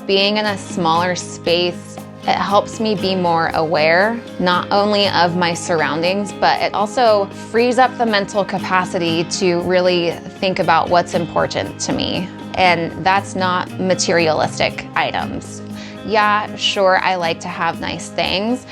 being in a smaller space, it helps me be more aware, not only of my surroundings, but it also frees up the mental capacity to really think about what's important to me. And that's not materialistic items. Yeah, sure, I like to have nice things,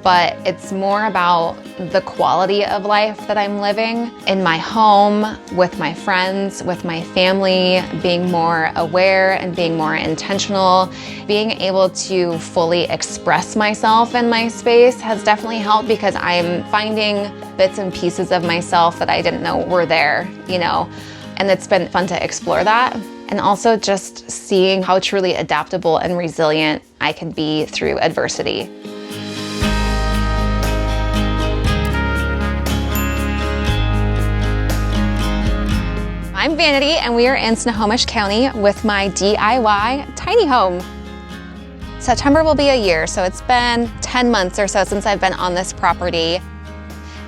but it's more about the quality of life that I'm living in my home, with my friends, with my family, being more aware and being more intentional. Being able to fully express myself in my space has definitely helped, because I'm finding bits and pieces of myself that I didn't know were there, you know, and it's been fun to explore that. And also just seeing how truly adaptable and resilient I can be through adversity. I'm Vanity, and we are in Snohomish County with my DIY tiny home. September will be a year, so it's been 10 months or so since I've been on this property.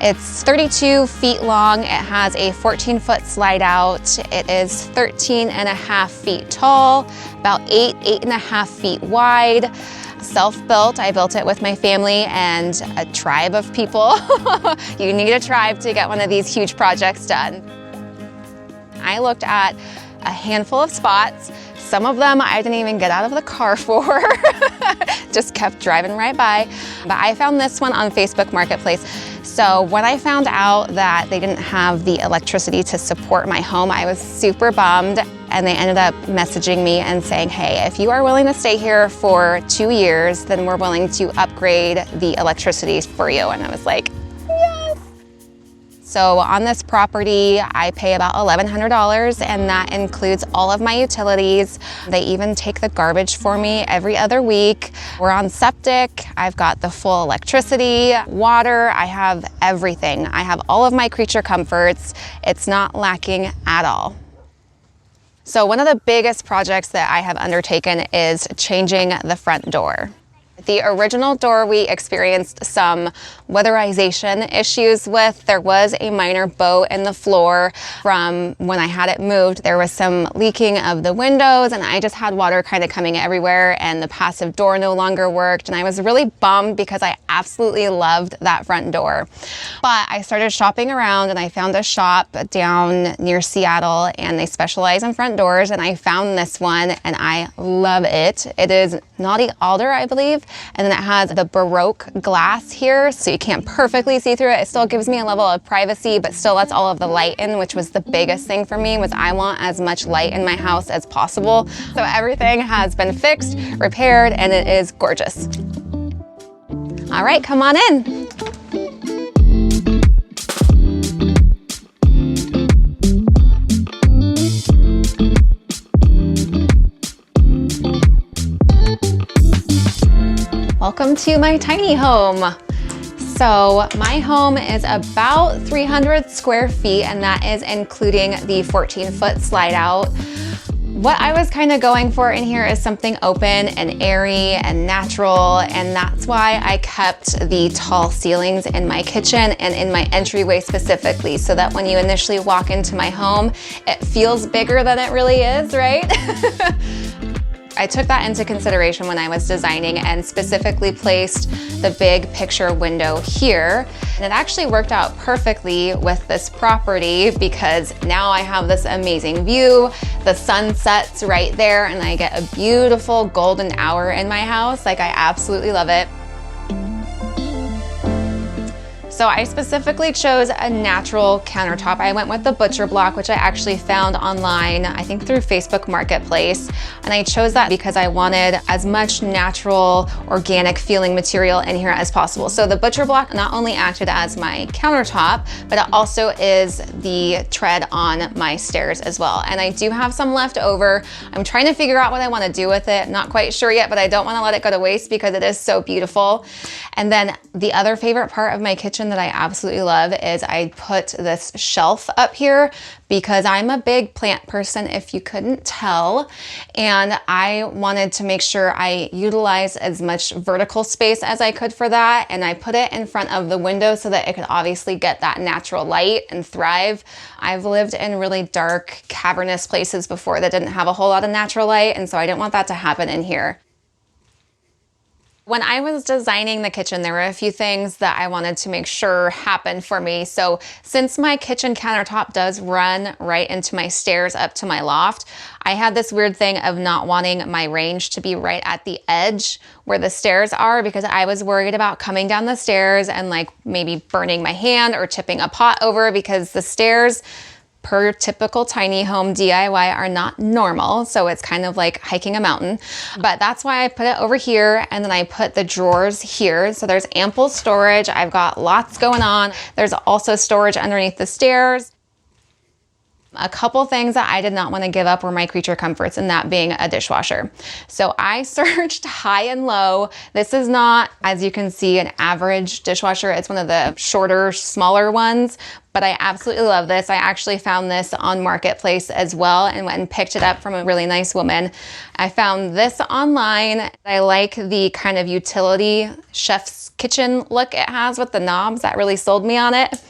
It's 32 feet long. It has a 14-foot slide out. It is 13.5 feet tall, about 8.5 feet wide. Self-built. I built it with my family and a tribe of people. You need a tribe to get one of these huge projects done. I looked at a handful of spots. Some of them I didn't even get out of the car for. Just kept driving right by. But I found this one on Facebook Marketplace. So when I found out that they didn't have the electricity to support my home, I was super bummed. And they ended up messaging me and saying, hey, if you are willing to stay here for 2 years, then we're willing to upgrade the electricity for you. And I was like, yes. So on this property, I pay about $1,100, and that includes all of my utilities. They even take the garbage for me every other week. We're on septic. I've got the full electricity, water. I have everything. I have all of my creature comforts. It's not lacking at all. So one of the biggest projects that I have undertaken is changing the front door. The original door we experienced some weatherization issues with. There was a minor bow in the floor from when I had it moved. There was some leaking of the windows, and I just had water kind of coming everywhere, and the passive door no longer worked. And I was really bummed because I absolutely loved that front door. But I started shopping around, and I found a shop down near Seattle, and they specialize in front doors, and I found this one, and I love it. It is Naughty Alder, I believe. And then it has the Baroque glass here, so you can't perfectly see through it. It still gives me a level of privacy, but still lets all of the light in, which was the biggest thing for me, was I want as much light in my house as possible. So everything has been fixed, repaired, and it is gorgeous. All right, come on in. Welcome to my tiny home. So my home is about 300 square feet, and that is including the 14-foot slide out. What I was kind of going for in here is something open and airy and natural, and that's why I kept the tall ceilings in my kitchen and in my entryway specifically, so that when you initially walk into my home, it feels bigger than it really is, right? I took that into consideration when I was designing and specifically placed the big picture window here. And it actually worked out perfectly with this property because now I have this amazing view. The sun sets right there and I get a beautiful golden hour in my house. Like, I absolutely love it. So I specifically chose a natural countertop. I went with the butcher block, which I actually found online, I think through Facebook Marketplace. And I chose that because I wanted as much natural, organic feeling material in here as possible. So the butcher block not only acted as my countertop, but it also is the tread on my stairs as well. And I do have some left over. I'm trying to figure out what I want to do with it. Not quite sure yet, but I don't want to let it go to waste because it is so beautiful. And then the other favorite part of my kitchen kitchen that I absolutely love is I put this shelf up here because I'm a big plant person, if you couldn't tell, and I wanted to make sure I utilize as much vertical space as I could for that, and I put it in front of the window so that it could obviously get that natural light and thrive. I've lived in really dark, cavernous places before that didn't have a whole lot of natural light, and so I didn't want that to happen in here. When I was designing the kitchen, there were a few things that I wanted to make sure happened for me. So since my kitchen countertop does run right into my stairs up to my loft, I had this weird thing of not wanting my range to be right at the edge where the stairs are, because I was worried about coming down the stairs and like maybe burning my hand or tipping a pot over, because the stairs, per typical tiny home DIY, are not normal. So it's kind of like hiking a mountain. But that's why I put it over here, and then I put the drawers here. So there's ample storage. I've got lots going on. There's also storage underneath the stairs. A couple things that I did not want to give up were my creature comforts, and that being a dishwasher. So I searched high and low. This is not, as you can see, an average dishwasher. It's one of the shorter, smaller ones, but I absolutely love this. I actually found this on Marketplace as well and went and picked it up from a really nice woman. I found this online. I like the kind of utility chef's kitchen look it has with the knobs. That really sold me on it.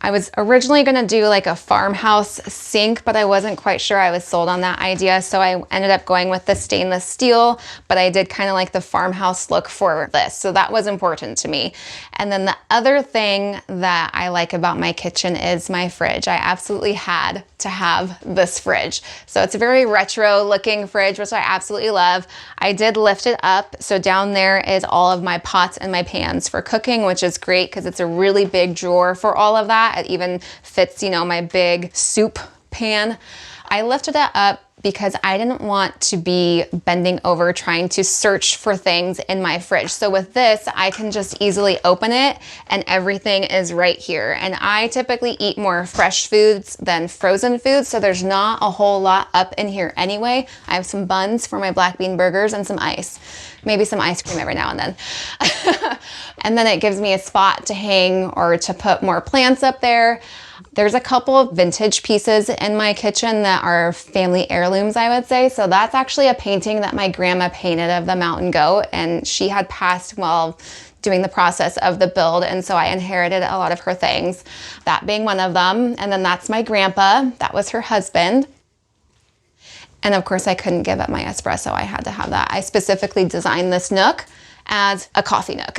I was originally gonna do like a farmhouse sink, but I wasn't quite sure I was sold on that idea. So I ended up going with the stainless steel, but I did kind of like the farmhouse look for this. So that was important to me. And then the other thing that I like about my kitchen is my fridge. I absolutely had to have this fridge. So it's a very retro looking fridge, which I absolutely love. I did lift it up. So down there is all of my pots and my pans for cooking, which is great because it's a really big drawer for all of that. It even fits, you know, my big soup pan. I lifted it up because I didn't want to be bending over trying to search for things in my fridge. So with this, I can just easily open it and everything is right here. And I typically eat more fresh foods than frozen foods, so there's not a whole lot up in here anyway. I have some buns for my black bean burgers and some ice. Maybe some ice cream every now and then. And then it gives me a spot to hang or to put more plants up there. There's a couple of vintage pieces in my kitchen that are family heirlooms, I would say. So that's actually a painting that my grandma painted of the mountain goat, and she had passed while doing the process of the build, and so I inherited a lot of her things, that being one of them. And then that's my grandpa. That was her husband. And of course I couldn't give up my espresso. I had to have that. I specifically designed this nook as a coffee nook.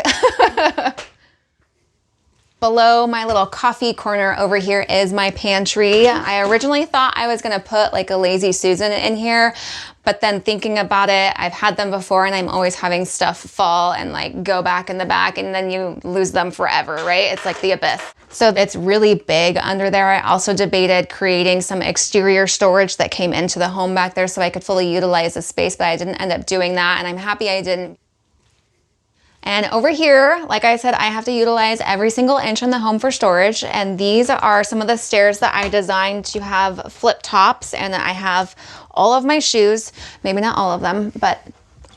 Below my little coffee corner over here is my pantry. I originally thought I was gonna put like a Lazy Susan in here, but then thinking about it, I've had them before and I'm always having stuff fall and like go back in the back, and then you lose them forever, right? It's like the abyss. So it's really big under there. I also debated creating some exterior storage that came into the home back there so I could fully utilize the space, but I didn't end up doing that, and I'm happy I didn't. And over here, like I said, I have to utilize every single inch in the home for storage. And these are some of the stairs that I designed to have flip tops. And I have all of my shoes, maybe not all of them, but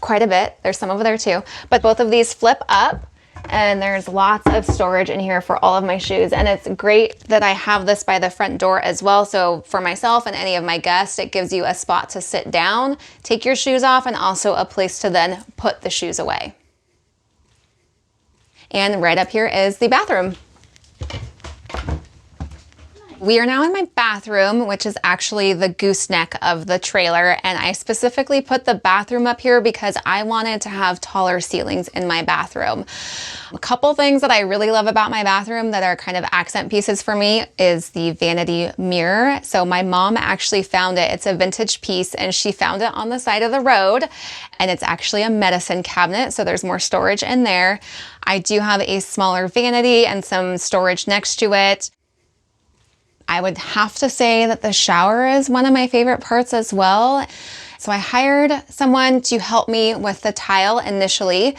quite a bit. There's some over there too. But both of these flip up, and there's lots of storage in here for all of my shoes. And it's great that I have this by the front door as well. So for myself and any of my guests, it gives you a spot to sit down, take your shoes off, and also a place to then put the shoes away. And right up here is the bathroom. We are now in my bathroom, which is actually the gooseneck of the trailer. And I specifically put the bathroom up here because I wanted to have taller ceilings in my bathroom. A couple things that I really love about my bathroom that are kind of accent pieces for me is the vanity mirror. So my mom actually found it. It's a vintage piece and she found it on the side of the road, and it's actually a medicine cabinet. So there's more storage in there. I do have a smaller vanity and some storage next to it. I would have to say that the shower is one of my favorite parts as well. So I hired someone to help me with the tile initially,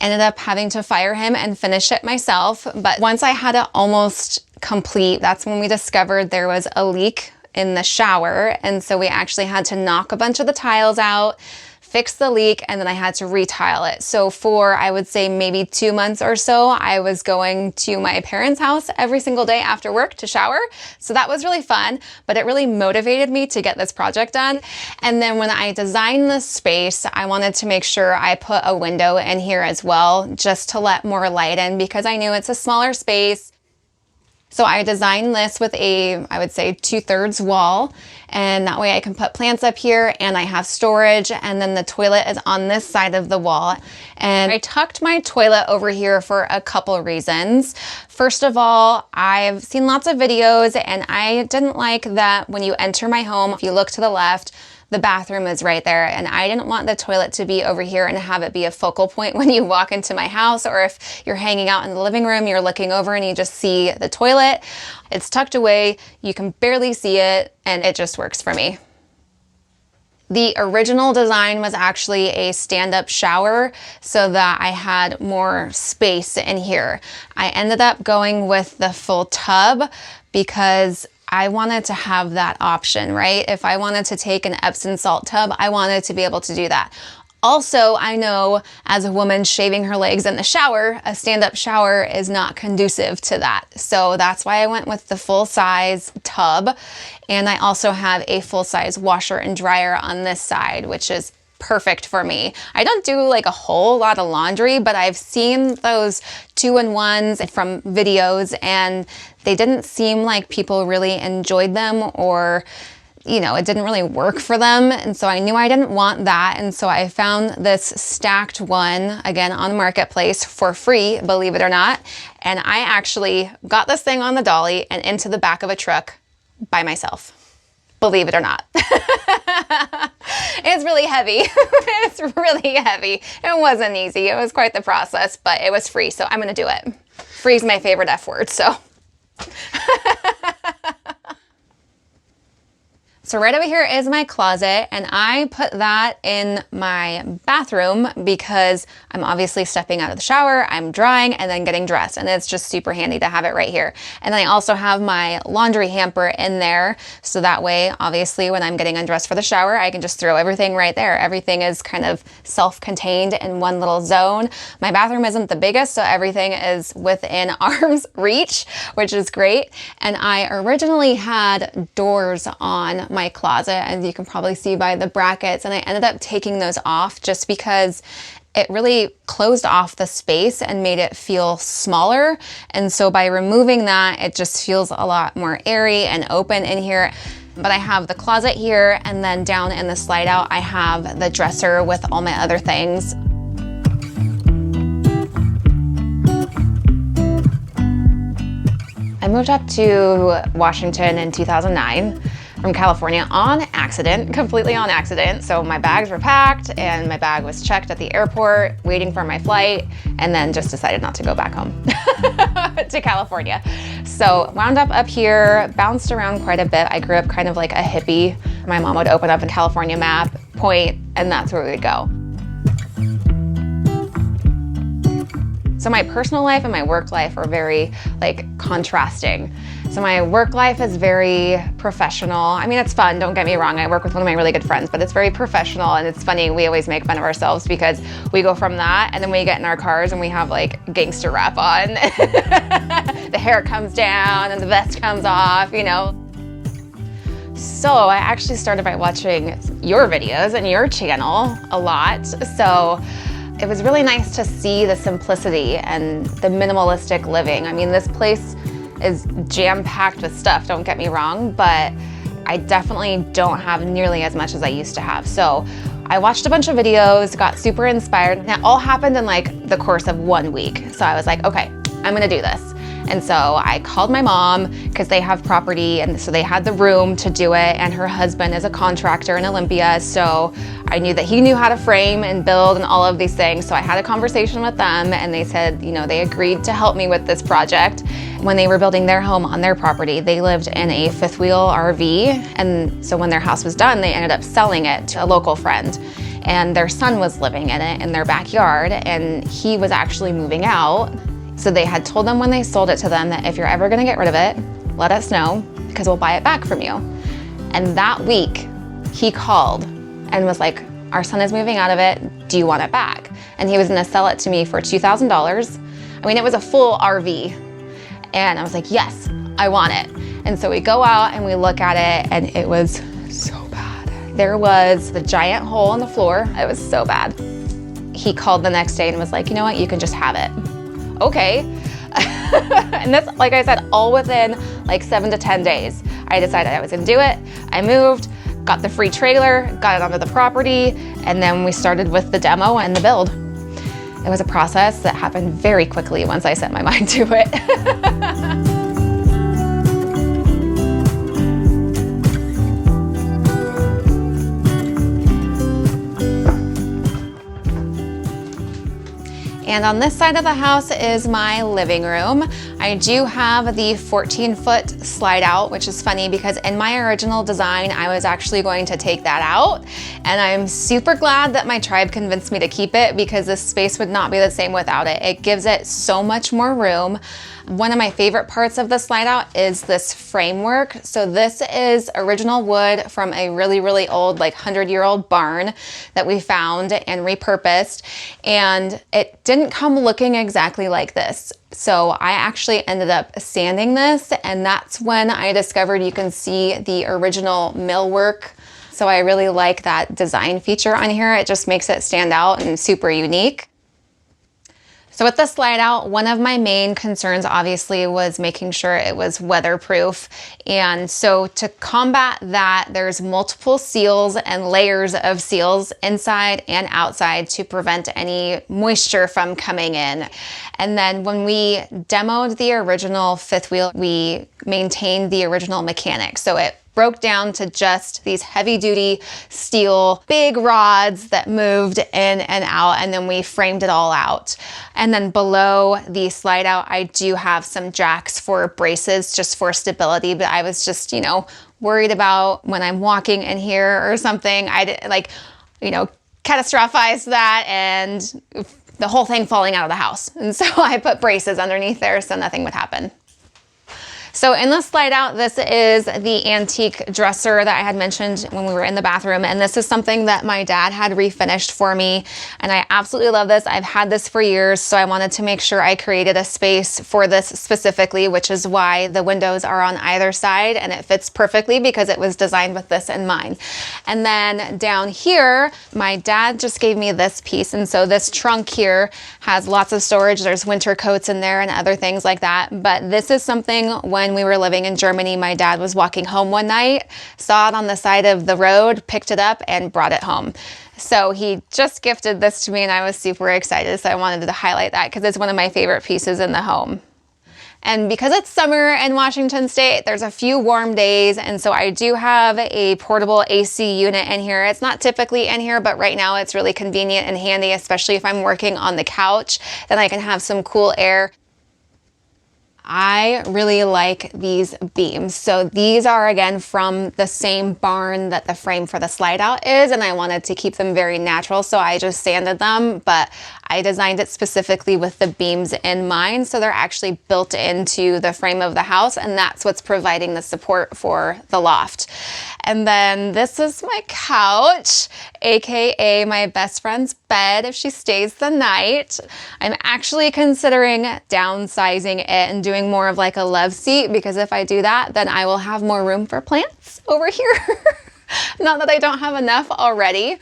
ended up having to fire him and finish it myself. But once I had it almost complete, that's when we discovered there was a leak in the shower. And so we actually had to knock a bunch of the tiles out, fix the leak, and then I had to retile it. So for, I would say maybe 2 months or so, I was going to my parents' house every single day after work to shower. So that was really fun, but it really motivated me to get this project done. And then when I designed this space, I wanted to make sure I put a window in here as well, just to let more light in, because I knew it's a smaller space. So I designed this with a, I would say 2/3 wall, and that way I can put plants up here and I have storage, and then the toilet is on this side of the wall. And I tucked my toilet over here for a couple reasons. First of all, I've seen lots of videos and I didn't like that when you enter my home, if you look to the left, the bathroom is right there, and I didn't want the toilet to be over here and have it be a focal point when you walk into my house, or if you're hanging out in the living room, you're looking over and you just see the toilet. It's tucked away, you can barely see it, and it just works for me. The original design was actually a stand-up shower so that I had more space in here. I ended up going with the full tub because I wanted to have that option, right? If I wanted to take an Epsom salt tub, I wanted to be able to do that. Also, I know as a woman shaving her legs in the shower, a stand-up shower is not conducive to that. So that's why I went with the full-size tub. And I also have a full-size washer and dryer on this side, which is perfect for me. I don't do like a whole lot of laundry, but I've seen those 2-in-1s from videos, and they didn't seem like people really enjoyed them, or you know, it didn't really work for them. And so I knew I didn't want that. And so I found this stacked one, again, on Marketplace for free, believe it or not. And I actually got this thing on the dolly and into the back of a truck by myself. Believe it or not. It's really heavy. It's really heavy. It wasn't easy. It was quite the process, but it was free, so I'm gonna do it. Free is my favorite F word, so. So right over here is my closet, and I put that in my bathroom because I'm obviously stepping out of the shower, I'm drying, and then getting dressed, and it's just super handy to have it right here. And then I also have my laundry hamper in there, so that way, obviously, when I'm getting undressed for the shower, I can just throw everything right there. Everything is kind of self-contained in one little zone. My bathroom isn't the biggest, so everything is within arm's reach, which is great. And I originally had doors on my closet, as you can probably see by the brackets, and I ended up taking those off just because it really closed off the space and made it feel smaller. And so by removing that, it just feels a lot more airy and open in here. But I have the closet here, and then down in the slide out, I have the dresser with all my other things. I moved up to Washington in 2009 from California on accident, completely on accident. So my bags were packed and my bag was checked at the airport, waiting for my flight, and then just decided not to go back home to California. So wound up here, bounced around quite a bit. I grew up kind of like a hippie. My mom would open up a California map, point, and that's where we would go. So my personal life and my work life are very like contrasting. So my work life is very professional. I mean, it's fun, don't get me wrong. I work with one of my really good friends, but it's very professional, and it's funny, we always make fun of ourselves because we go from that and then we get in our cars and we have like gangster rap on. The hair comes down and the vest comes off, you know. So I actually started by watching your videos and your channel a lot. So it was really nice to see the simplicity and the minimalistic living. I mean, this place is jam-packed with stuff, don't get me wrong, but I definitely don't have nearly as much as I used to have. So I watched a bunch of videos, got super inspired, and that all happened in like the course of 1 week. So I was like, okay, I'm gonna do this. And so I called my mom because they have property, and so they had the room to do it, and her husband is a contractor in Olympia, so I knew that he knew how to frame and build and all of these things. So I had a conversation with them, and they said, you know, they agreed to help me with this project. When they were building their home on their property, they lived in a fifth wheel RV, and so when their house was done, they ended up selling it to a local friend. And their son was living in it in their backyard, and he was actually moving out. So they had told them when they sold it to them that if you're ever gonna get rid of it, let us know because we'll buy it back from you. And that week he called and was like, our son is moving out of it. Do you want it back? And he was gonna sell it to me for $2,000. I mean, it was a full RV. And I was like, yes, I want it. And so we go out and we look at it, and it was so bad. There was the giant hole in the floor. It was so bad. He called the next day and was like, you know what, you can just have it. Okay. And that's, like I said, all within like 7 to 10 days. I decided I was gonna do it. I moved, got the free trailer, got it onto the property, and then we started with the demo and the build. It was a process that happened very quickly once I set my mind to it. And on this side of the house is my living room. I do have the 14-foot slide out, which is funny because in my original design, I was actually going to take that out. And I'm super glad that my tribe convinced me to keep it because this space would not be the same without it. It gives it so much more room. One of my favorite parts of the slide out is this framework. So this is original wood from a really, really old, like 100-year-old barn that we found and repurposed. And it didn't come looking exactly like this. So I actually ended up sanding this, and that's when I discovered you can see the original millwork. So I really like that design feature on here. It just makes it stand out and super unique. So with the slide out, one of my main concerns obviously was making sure it was weatherproof. And so to combat that, there's multiple seals and layers of seals inside and outside to prevent any moisture from coming in. And then when we demoed the original fifth wheel, we maintained the original mechanics. So it broke down to just these heavy duty steel, big rods that moved in and out, and then we framed it all out. And then below the slide out, I do have some jacks for braces just for stability, but I was just, you know, worried about when I'm walking in here or something, I didn't like, you know, catastrophize that and the whole thing falling out of the house. And so I put braces underneath there so nothing would happen. So in the slide out, this is the antique dresser that I had mentioned when we were in the bathroom. And this is something that my dad had refinished for me. And I absolutely love this. I've had this for years. So I wanted to make sure I created a space for this specifically, which is why the windows are on either side. And it fits perfectly because it was designed with this in mind. And then down here, my dad just gave me this piece. And so this trunk here has lots of storage. There's winter coats in there and other things like that. But this is something when we were living in Germany, my dad was walking home one night, saw it on the side of the road, picked it up and brought it home. So he just gifted this to me and I was super excited. So I wanted to highlight that because it's one of my favorite pieces in the home. And because it's summer in Washington State, there's a few warm days. And so I do have a portable AC unit in here. It's not typically in here, but right now it's really convenient and handy, especially if I'm working on the couch, then I can have some cool air. I really like these beams. So these are again from the same barn that the frame for the slide out is, and I wanted to keep them very natural, so I just sanded them, but I designed it specifically with the beams in mind, so they're actually built into the frame of the house, and that's what's providing the support for the loft. And then this is my couch, AKA my best friend's bed if she stays the night. I'm actually considering downsizing it and doing more of like a love seat, because if I do that, then I will have more room for plants over here. Not that I don't have enough already.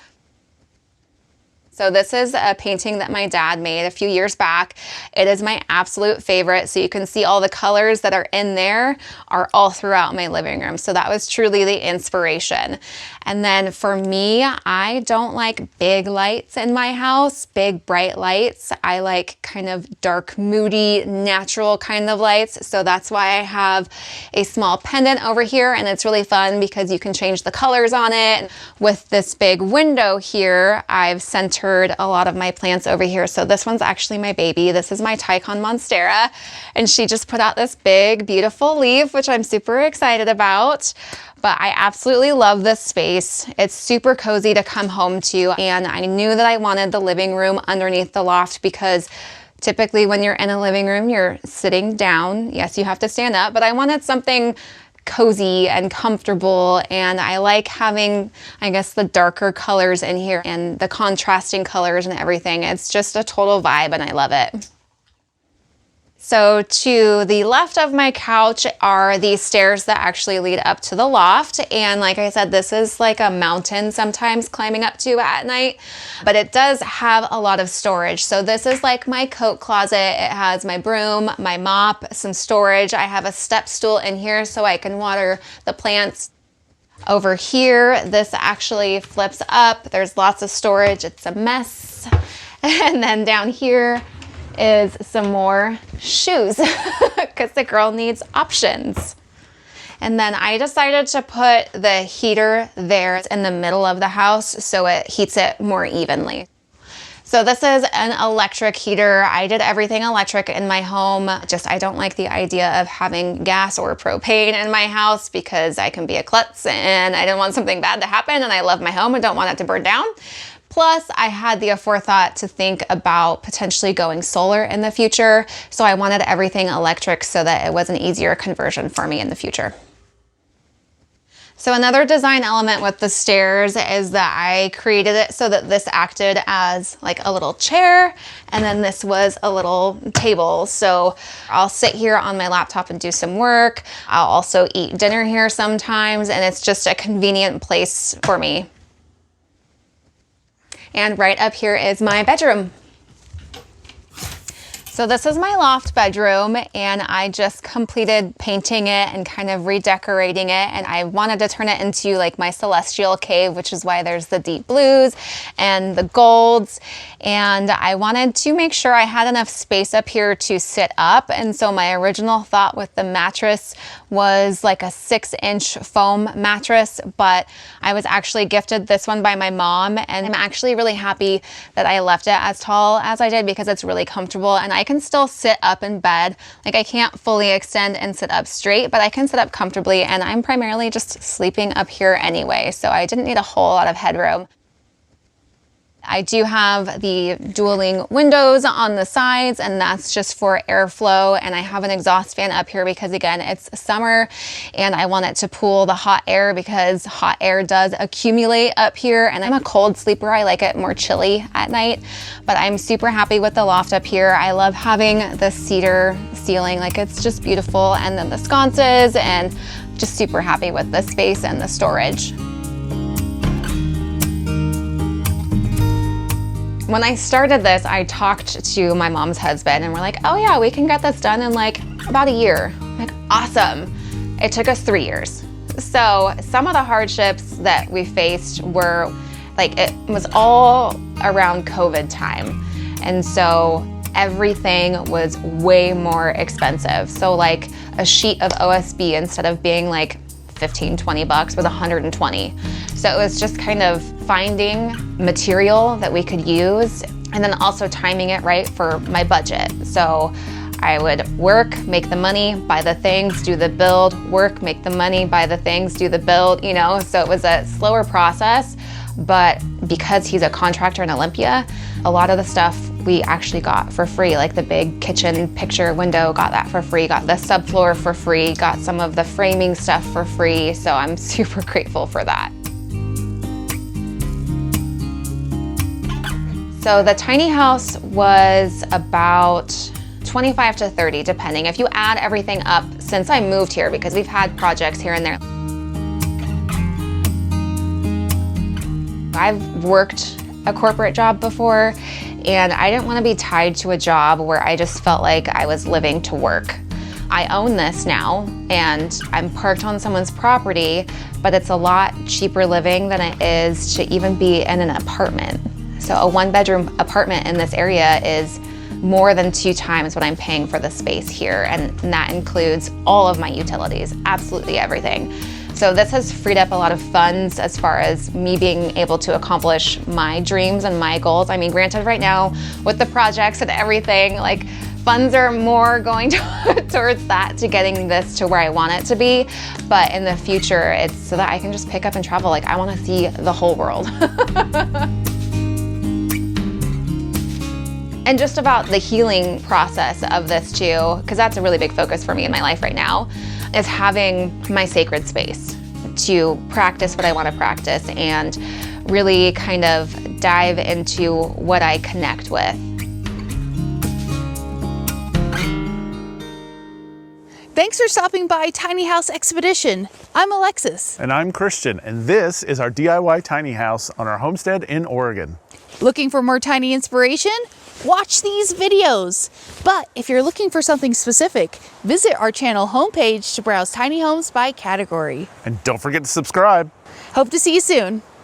So this is a painting that my dad made a few years back. It is my absolute favorite. So you can see all the colors that are in there are all throughout my living room. So that was truly the inspiration. And then for me, I don't like big lights in my house, big bright lights. I like kind of dark, moody, natural kind of lights. So that's why I have a small pendant over here, and it's really fun because you can change the colors on it. With this big window here, I've centered a lot of my plants over here. So this one's actually my baby. This is my Tycon Monstera, and she just put out this big, beautiful leaf, which I'm super excited about. But I absolutely love this space. It's super cozy to come home to, and I knew that I wanted the living room underneath the loft because typically when you're in a living room, you're sitting down. Yes, you have to stand up, but I wanted something cozy and comfortable, and I like having, I guess, the darker colors in here and the contrasting colors and everything. It's just a total vibe and I love it. So to the left of my couch are the stairs that actually lead up to the loft. And like I said, this is like a mountain sometimes climbing up to at night, but it does have a lot of storage. So this is like my coat closet. It has my broom, my mop, some storage. I have a step stool in here so I can water the plants. Over here, this actually flips up. There's lots of storage. It's a mess. And then down here is some more shoes because the girl needs options. And then I decided to put the heater there in the middle of the house so it heats it more evenly. So this is an electric heater. I did everything electric in my home. Just I don't like the idea of having gas or propane in my house because I can be a klutz and I didn't want something bad to happen, and I love my home and don't want it to burn down. Plus, I had the aforethought to think about potentially going solar in the future, so I wanted everything electric so that it was an easier conversion for me in the future. So another design element with the stairs is that I created it so that this acted as like a little chair, and then this was a little table. So I'll sit here on my laptop and do some work. I'll also eat dinner here sometimes, and it's just a convenient place for me. And right up here is my bedroom. So this is my loft bedroom, and I just completed painting it and kind of redecorating it, and I wanted to turn it into like my celestial cave, which is why there's the deep blues and the golds. And I wanted to make sure I had enough space up here to sit up, and so my original thought with the mattress was like a 6-inch foam mattress, but I was actually gifted this one by my mom, and I'm actually really happy that I left it as tall as I did because it's really comfortable and I can still sit up in bed. Like I can't fully extend and sit up straight, but I can sit up comfortably, and I'm primarily just sleeping up here anyway, so I didn't need a whole lot of headroom. I do have the dueling windows on the sides, and that's just for airflow. And I have an exhaust fan up here because, again, it's summer and I want it to pool the hot air because hot air does accumulate up here. And I'm a cold sleeper. I like it more chilly at night, but I'm super happy with the loft up here. I love having the cedar ceiling. Like it's just beautiful. And then the sconces, and just super happy with the space and the storage. When I started this, I talked to my mom's husband and we're like, oh yeah, we can get this done in like about a year. I'm like, awesome. It took us 3 years. So some of the hardships that we faced were like, it was all around COVID time. And so everything was way more expensive. So like a sheet of OSB, instead of being like 15, 20 bucks, was 120. So it was just kind of finding material that we could use and then also timing it right for my budget. So I would work, make the money, buy the things, do the build, work, make the money, buy the things, do the build, you know? So it was a slower process, but because he's a contractor in Olympia, a lot of the stuff we actually got for free, like the big kitchen picture window, got that for free, got the subfloor for free, got some of the framing stuff for free. So I'm super grateful for that. So the tiny house was about 25 to 30, depending. If you add everything up since I moved here, because we've had projects here and there. I've worked a corporate job before, and I didn't want to be tied to a job where I just felt like I was living to work. I own this now, and I'm parked on someone's property, but it's a lot cheaper living than it is to even be in an apartment. So a 1-bedroom apartment in this area is more than 2 times what I'm paying for the space here, and that includes all of my utilities, absolutely everything. So this has freed up a lot of funds as far as me being able to accomplish my dreams and my goals. I mean, granted, right now with the projects and everything, like funds are more going towards that, to getting this to where I want it to be. But in the future, it's so that I can just pick up and travel. Like I want to see the whole world. And just about the healing process of this too, because that's a really big focus for me in my life right now. is having my sacred space to practice what I want to practice and really kind of dive into what I connect with. Thanks for stopping by Tiny House Expedition. I'm Alexis. And I'm Christian, and this is our DIY tiny house on our homestead in Oregon. Looking for more tiny inspiration? Watch these videos. But if you're looking for something specific, visit our channel homepage to browse tiny homes by category. And don't forget to subscribe. Hope to see you soon.